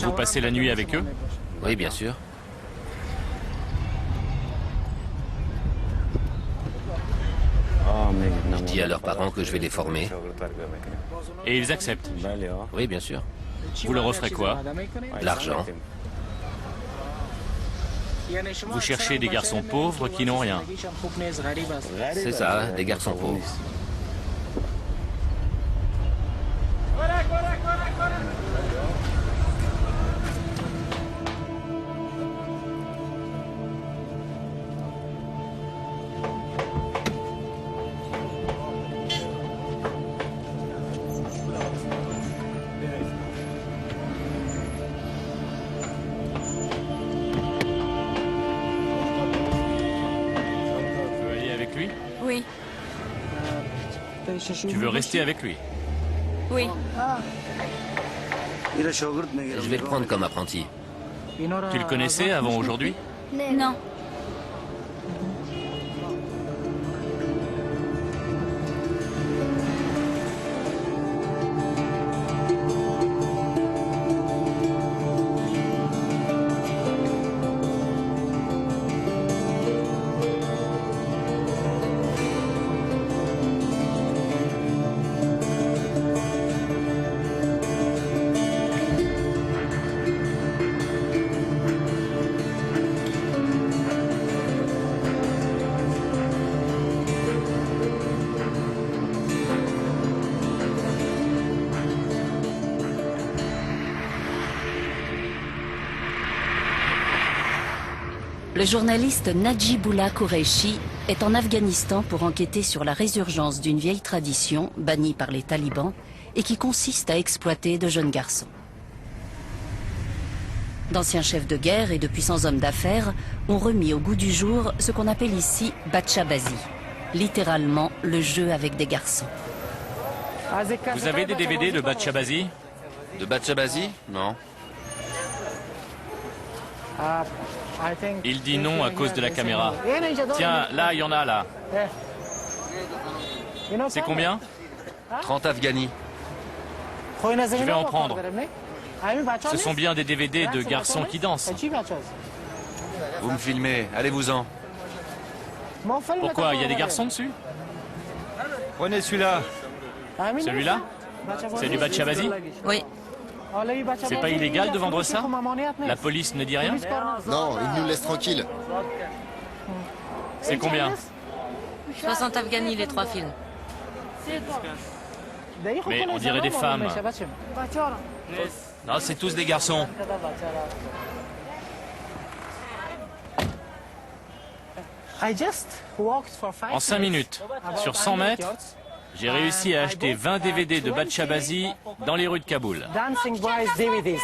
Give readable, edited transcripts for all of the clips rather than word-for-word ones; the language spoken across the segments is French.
Vous passez la nuit avec eux? Oui, bien sûr. Je dis à leurs parents que je vais les former. Et ils acceptent? Oui, bien sûr. Vous leur offrez quoi? De l'argent. Vous cherchez des garçons pauvres qui n'ont rien? C'est ça, des garçons pauvres. Tu veux aller avec lui? Oui, Tu veux rester avec lui? oui. Je vais le prendre comme apprenti. Tu le connaissais avant aujourd'hui? Non. Le journaliste Najibullah Qureshi est en Afghanistan pour enquêter sur la résurgence d'une vieille tradition bannie par les talibans et qui consiste à exploiter de jeunes garçons. D'anciens chefs de guerre et de puissants hommes d'affaires ont remis au goût du jour ce qu'on appelle ici Batchabazi, littéralement le jeu avec des garçons. Vous avez des DVD de Batchabazi? De Batchabazi? Non. Il dit non à cause de la caméra. Tiens, là, il y en a, là. C'est combien? 30 Afghani. Je vais en prendre. Ce sont bien des DVD de garçons qui dansent. Vous me filmez, allez-vous-en. Pourquoi? Il y a des garçons dessus? Prenez celui-là. Celui-là? C'est du Batchabazi? Oui. C'est pas illégal de vendre ça? La police ne dit rien? Non, il nous laisse tranquilles. C'est combien? 60 Afghani, les 3 films. Mais on dirait des femmes. Non, c'est tous des garçons. En 5 minutes, sur 100 mètres, j'ai réussi à acheter 20 DVD de Batchabazi dans les rues de Kaboul. Dancing Boys DVDs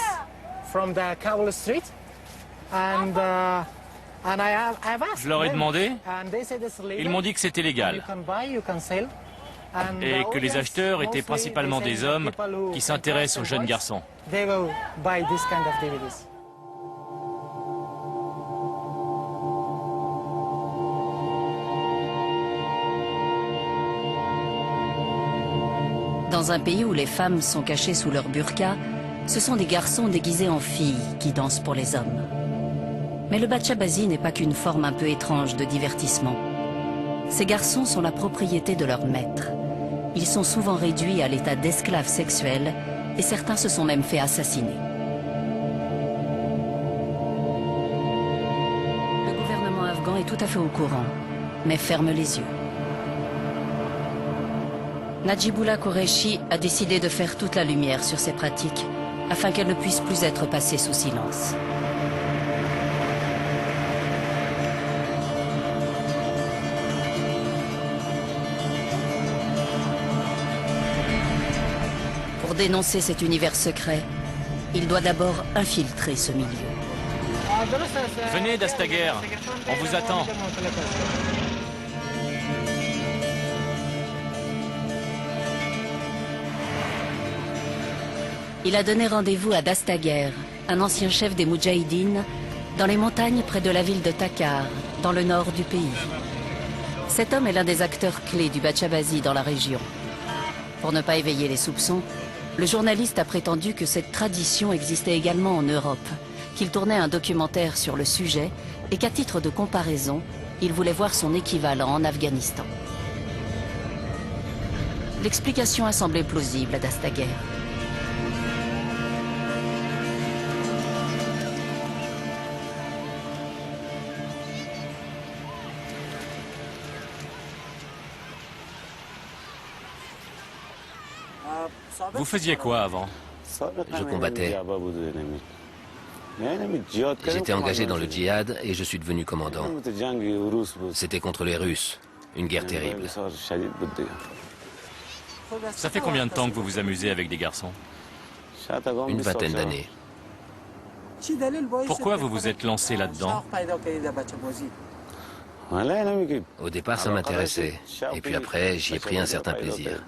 from the Kabul street, and I've asked Je leur ai them, demandé, and they said it's legal. ils m'ont dit que c'était You légal can buy, you can sell. And et que les audience, acheteurs étaient mostly, principalement they des say hommes people who qui s'intéressent aux contract jeunes boys, garçons. They will buy this kind of DVDs. Dans un pays où les femmes sont cachées sous leur burqa, ce sont des garçons déguisés en filles qui dansent pour les hommes. Mais le Batchabazi n'est pas qu'une forme un peu étrange de divertissement. Ces garçons sont la propriété de leur maître. Ils sont souvent réduits à l'état d'esclaves sexuels et certains se sont même fait assassiner. Le gouvernement afghan est tout à fait au courant, mais ferme les yeux. Najibullah Qureshi a décidé de faire toute la lumière sur ces pratiques afin qu'elles ne puissent plus être passées sous silence. Pour dénoncer cet univers secret, il doit d'abord infiltrer ce milieu. Venez d'Astaguer, on vous attend. Il a donné rendez-vous à Dastaguer, un ancien chef des Moudjahidines, dans les montagnes près de la ville de Takar, dans le nord du pays. Cet homme est l'un des acteurs clés du Batchabazi dans la région. Pour ne pas éveiller les soupçons, Le journaliste a prétendu que cette tradition existait également en Europe, qu'il tournait un documentaire sur le sujet et qu'à titre de comparaison, il voulait voir son équivalent en Afghanistan. L'explication a semblé plausible à Dastaguer. Vous faisiez quoi avant? Je combattais. J'étais engagé dans le djihad et je suis devenu commandant. C'était contre les Russes. Une guerre terrible. Ça fait combien de temps que vous vous amusez avec des garçons? Une vingtaine d'années. Pourquoi vous vous êtes lancé là-dedans? Au départ, ça m'intéressait. Et puis après, j'y ai pris un certain plaisir.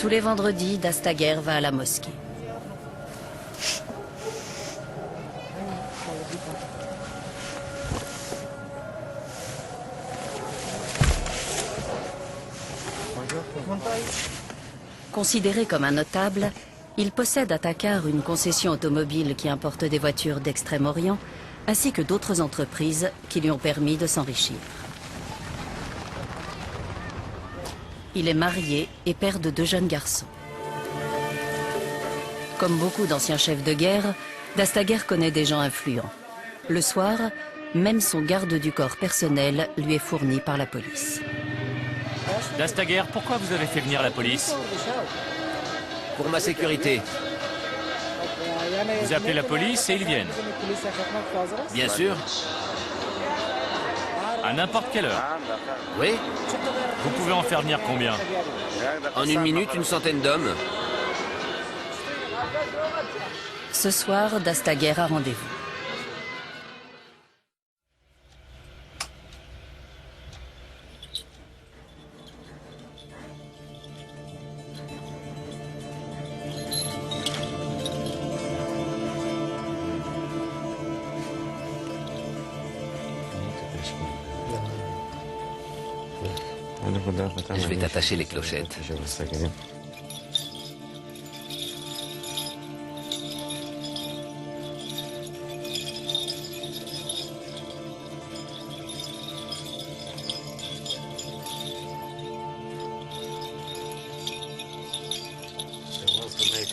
Tous les vendredis, Dastaguer va à la mosquée. Considéré comme un notable, il possède à Takar une concession automobile qui importe des voitures d'Extrême-Orient, ainsi que d'autres entreprises qui lui ont permis de s'enrichir. Il est marié et père de 2 jeunes garçons. Comme beaucoup d'anciens chefs de guerre, Dastaguer connaît des gens influents. Le soir, même son garde du corps personnel lui est fourni par la police. Dastaguer, pourquoi vous avez fait venir la police? Pour ma sécurité. Vous appelez la police et ils viennent. Bien sûr. À n'importe quelle heure. Oui. Vous pouvez en faire venir combien? En 1 minute, une centaine d'hommes. Ce soir, Dastaguer a rendez-vous. Je vais t'attacher les clochettes.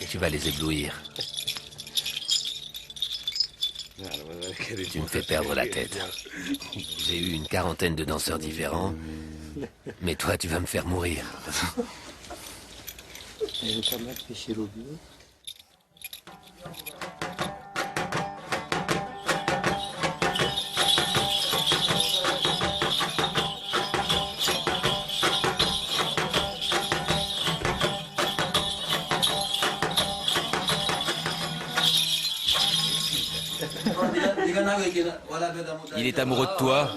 Tu vas les éblouir. Tu me fais perdre la tête. J'ai eu une quarantaine de danseurs différents, mais toi, tu vas me faire mourir. Il est amoureux de toi.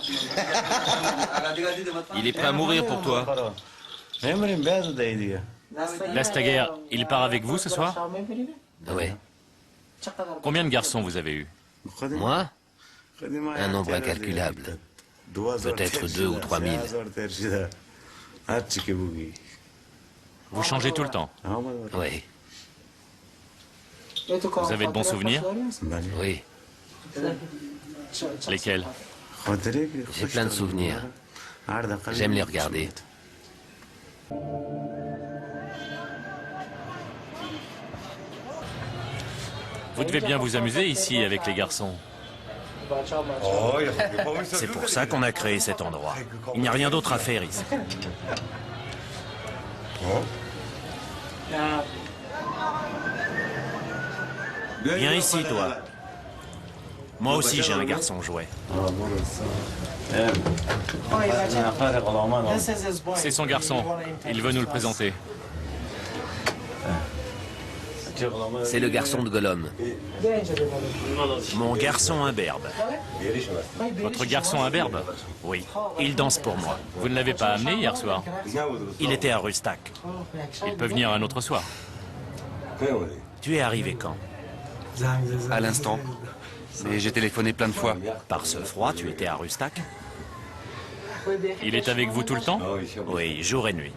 Il est prêt à mourir pour toi. Dastaguer, il part avec vous ce soir? Oui. Combien de garçons vous avez eu? Moi? Un nombre incalculable. Peut-être 2 ou 3 000. Vous changez tout le temps? Oui, Vous avez de bons souvenirs? oui. Lesquels? J'ai plein de souvenirs. J'aime les regarder. Vous devez bien vous amuser ici avec les garçons. C'est pour ça qu'on a créé cet endroit. Il n'y a rien d'autre à faire ici. Viens ici, toi. Moi aussi, j'ai un garçon jouet. C'est son garçon. Il veut nous le présenter. C'est le garçon de Gollum. Mon garçon imberbe. Votre garçon imberbe? Oui, il danse pour moi. Vous ne l'avez pas amené hier soir? Il était à Rustak. Il peut venir un autre soir. Tu es arrivé quand? À l'instant. Mais j'ai téléphoné plein de fois. Par ce froid, tu étais à Rustak? Il est avec vous tout le temps? Oui, jour et nuit.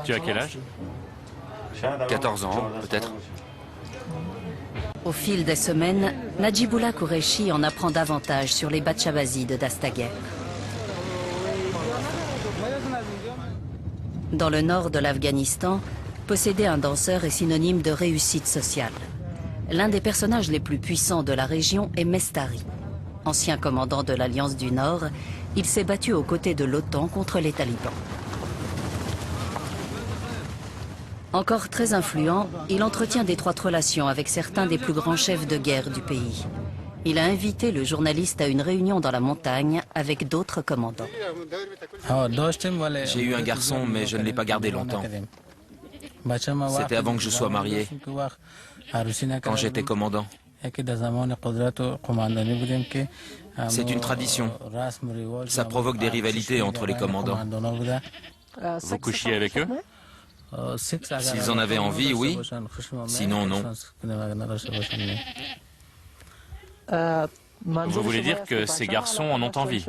Tu as quel âge? 14 ans, peut-être. Au fil des semaines, Najibullah Qureshi en apprend davantage sur les Batchabazis de Dastaguer. Dans le nord de l'Afghanistan, posséder un danseur est synonyme de réussite sociale. L'un des personnages les plus puissants de la région est Mestari. Ancien commandant de l'Alliance du Nord, il s'est battu aux côtés de l'OTAN contre les talibans. Encore très influent, il entretient d'étroites relations avec certains des plus grands chefs de guerre du pays. Il a invité le journaliste à une réunion dans la montagne avec d'autres commandants. J'ai eu un garçon, mais je ne l'ai pas gardé longtemps. C'était avant que je sois marié, quand j'étais commandant. C'est une tradition. Ça provoque des rivalités entre les commandants. Vous couchiez avec eux? S'ils en avaient envie, oui. Sinon, non. Vous voulez dire que ces garçons en ont envie?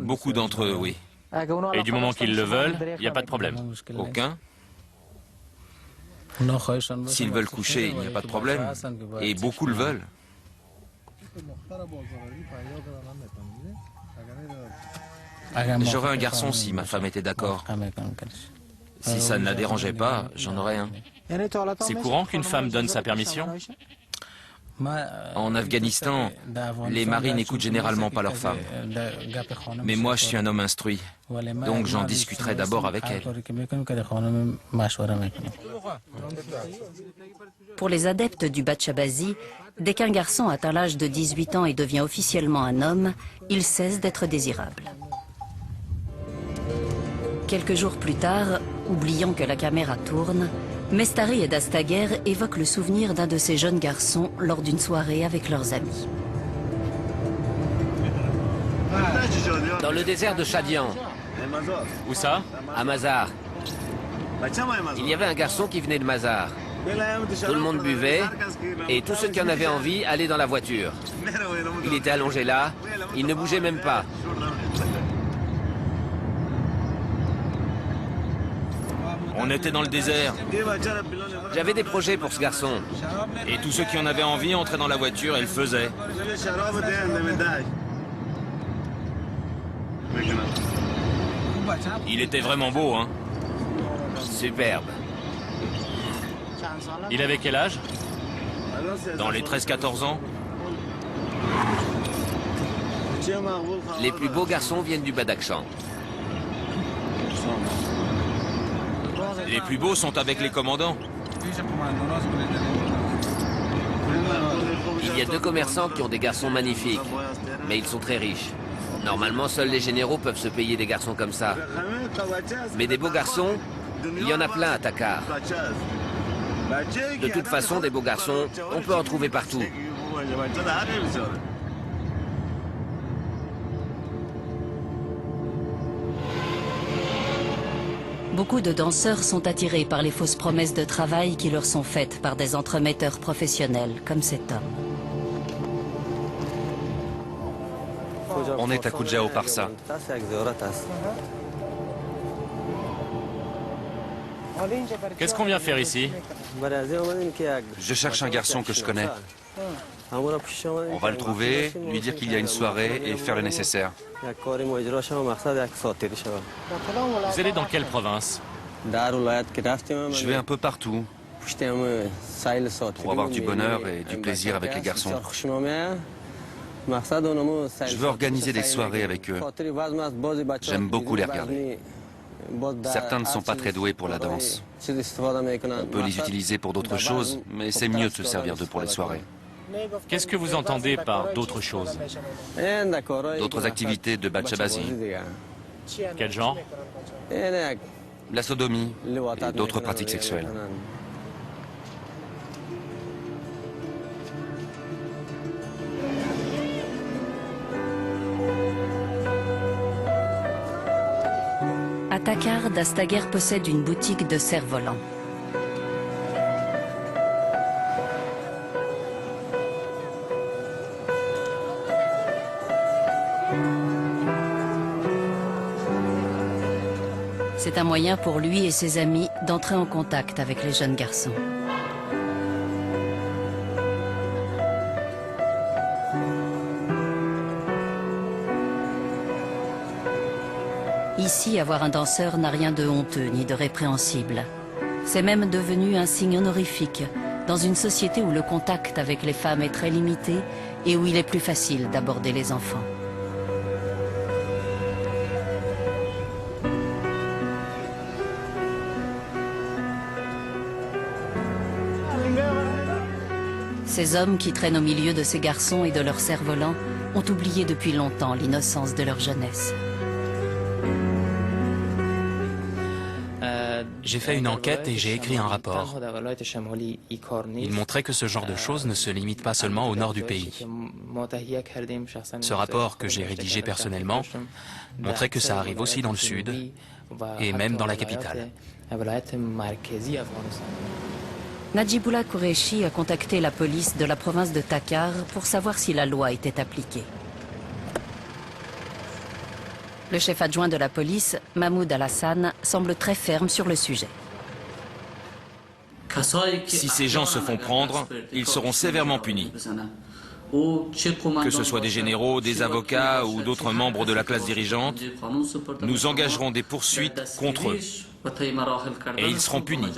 Beaucoup d'entre eux, oui. Et du moment qu'ils le veulent, il n'y a pas de problème. Aucun. S'ils veulent coucher, il n'y a pas de problème. Et beaucoup le veulent. J'aurais un garçon si ma femme était d'accord. Si ça ne la dérangeait pas, j'en aurais un. C'est courant qu'une femme donne sa permission? En Afghanistan, les maris n'écoutent généralement pas leurs femmes. Mais moi, je suis un homme instruit. Donc j'en discuterai d'abord avec elle. Pour les adeptes du Batchabazi, dès qu'un garçon atteint l'âge de 18 ans et devient officiellement un homme, il cesse d'être désirable. Quelques jours plus tard, oubliant que la caméra tourne, Mestari et Dastaguer évoquent le souvenir d'un de ces jeunes garçons lors d'une soirée avec leurs amis. Dans le désert de Chadian, Où ça? à Mazar, il y avait un garçon qui venait de Mazar. Tout le monde buvait et tous ceux qui en avaient envie allaient dans la voiture. Il était allongé là, il ne bougeait même pas. On était dans le désert. J'avais des projets pour ce garçon. Et tous ceux qui en avaient envie entraient dans la voiture et le faisaient. Il était vraiment beau, hein. Superbe. Il avait quel âge? Dans les 13-14 ans. Les plus beaux garçons viennent du Badakhshan. Les plus beaux sont avec les commandants. Il y a 2 commerçants qui ont des garçons magnifiques, mais ils sont très riches. Normalement, seuls les généraux peuvent se payer des garçons comme ça. Mais des beaux garçons, il y en a plein à Takar. De toute façon, des beaux garçons, on peut en trouver partout. Beaucoup de danseurs sont attirés par les fausses promesses de travail qui leur sont faites par des entremetteurs professionnels, comme cet homme. On est à Kujao Parsa. Qu'est-ce qu'on vient faire ici? Je cherche un garçon que je connais. On va le trouver, lui dire qu'il y a une soirée et faire le nécessaire. Vous allez dans quelle province? Je vais un peu partout pour avoir du bonheur et du plaisir avec les garçons. Je veux organiser des soirées avec eux. J'aime beaucoup les regarder. Certains ne sont pas très doués pour la danse. On peut les utiliser pour d'autres choses, mais c'est mieux de se servir d'eux pour les soirées. Qu'est-ce que vous entendez par d'autres choses? D'autres activités de Batchabazi, Quel genre? la sodomie et d'autres pratiques sexuelles. À Takar, Dastaguer possède une boutique de cerfs-volants. C'est un moyen pour lui et ses amis d'entrer en contact avec les jeunes garçons. Ici, avoir un danseur n'a rien de honteux ni de répréhensible. C'est même devenu un signe honorifique dans une société où le contact avec les femmes est très limité et où il est plus facile d'aborder les enfants. Ces hommes qui traînent au milieu de ces garçons et de leurs cerfs-volants ont oublié depuis longtemps l'innocence de leur jeunesse. J'ai fait une enquête et j'ai écrit un rapport. Il montrait que ce genre de choses ne se limite pas seulement au nord du pays. Ce rapport que j'ai rédigé personnellement montrait que ça arrive aussi dans le sud et même dans la capitale. Najibullah Qureshi a contacté la police de la province de Takkar pour savoir si la loi était appliquée. Le chef adjoint de la police, Mahmoud Al-Hassan, semble très ferme sur le sujet. Si ces gens se font prendre, ils seront sévèrement punis. Que ce soit des généraux, des avocats ou d'autres membres de la classe dirigeante, nous engagerons des poursuites contre eux. Et ils seront punis.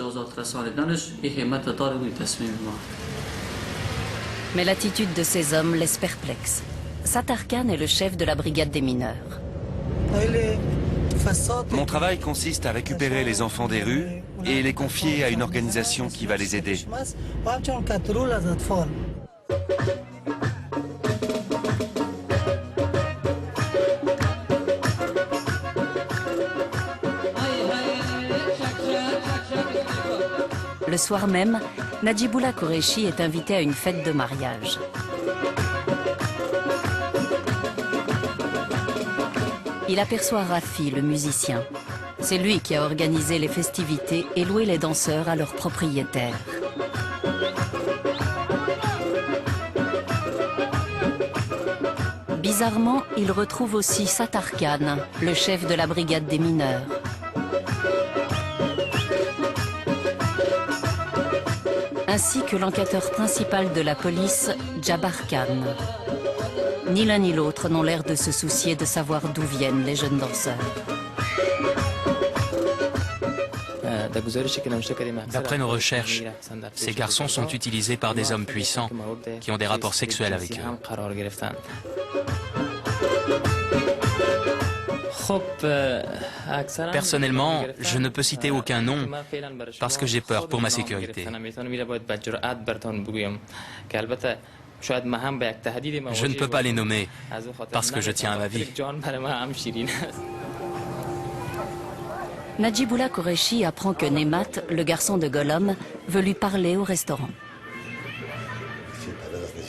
Mais l'attitude de ces hommes laisse perplexe. Sattar Khan est le chef de la brigade des mineurs. Mon travail consiste à récupérer les enfants des rues et les confier à une organisation qui va les aider. Le soir même, Najibullah Qureshi est invité à une fête de mariage. Il aperçoit Rafi, le musicien. C'est lui qui a organisé les festivités et loué les danseurs à leurs propriétaires. Bizarrement, il retrouve aussi Sattar Khan, le chef de la brigade des mineurs. Ainsi que l'enquêteur principal de la police, Jabbar Khan. Ni l'un ni l'autre n'ont l'air de se soucier de savoir d'où viennent les jeunes danseurs. D'après nos recherches, ces garçons sont utilisés par des hommes puissants qui ont des rapports sexuels avec eux. Personnellement, je ne peux citer aucun nom parce que j'ai peur pour ma sécurité. Je ne peux pas les nommer parce que je tiens à ma vie. Najibullah Qureshi apprend que Nemat, le garçon de Golom, veut lui parler au restaurant.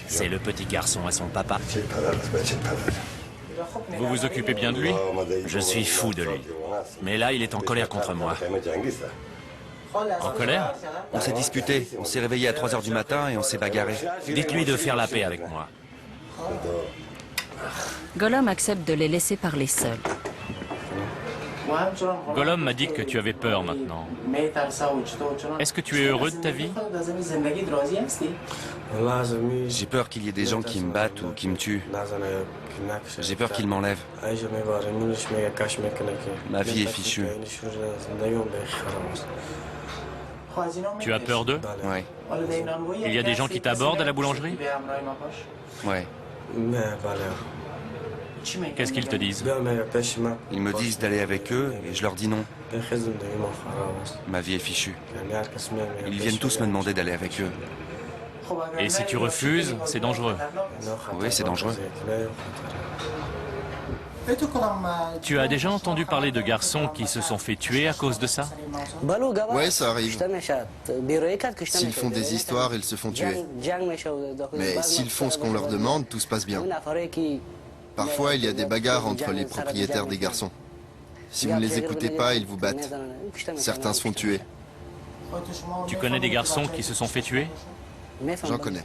C'est le petit garçon à son papa. Vous vous occupez bien de lui? Je suis fou de lui. Mais là, il est en colère contre moi. En colère? On s'est disputé, on s'est réveillé à 3 h du matin et on s'est bagarré. Dites-lui de faire la paix avec moi. Golom accepte de les laisser parler seuls. Golom m'a dit que tu avais peur maintenant. Est-ce que tu es heureux de ta vie? J'ai peur qu'il y ait des gens qui me battent ou qui me tuent. J'ai peur qu'ils m'enlèvent. Ma vie est fichue. Tu as peur d'eux? Ouais, Il y a des gens qui t'abordent à la boulangerie? ouais. Qu'est-ce qu'ils te disent? Ils me disent d'aller avec eux et je leur dis non. Ma vie est fichue. Ils viennent tous me demander d'aller avec eux. Et si tu refuses, c'est dangereux. Oui, c'est dangereux. Tu as déjà entendu parler de garçons qui se sont fait tuer à cause de ça? Ouais, ça arrive. S'ils font des histoires, ils se font tuer. Mais s'ils font ce qu'on leur demande, tout se passe bien. Parfois, il y a des bagarres entre les propriétaires des garçons. Si vous ne les écoutez pas, ils vous battent. Certains se font tuer. Tu connais des garçons qui se sont fait tuer? J'en connais.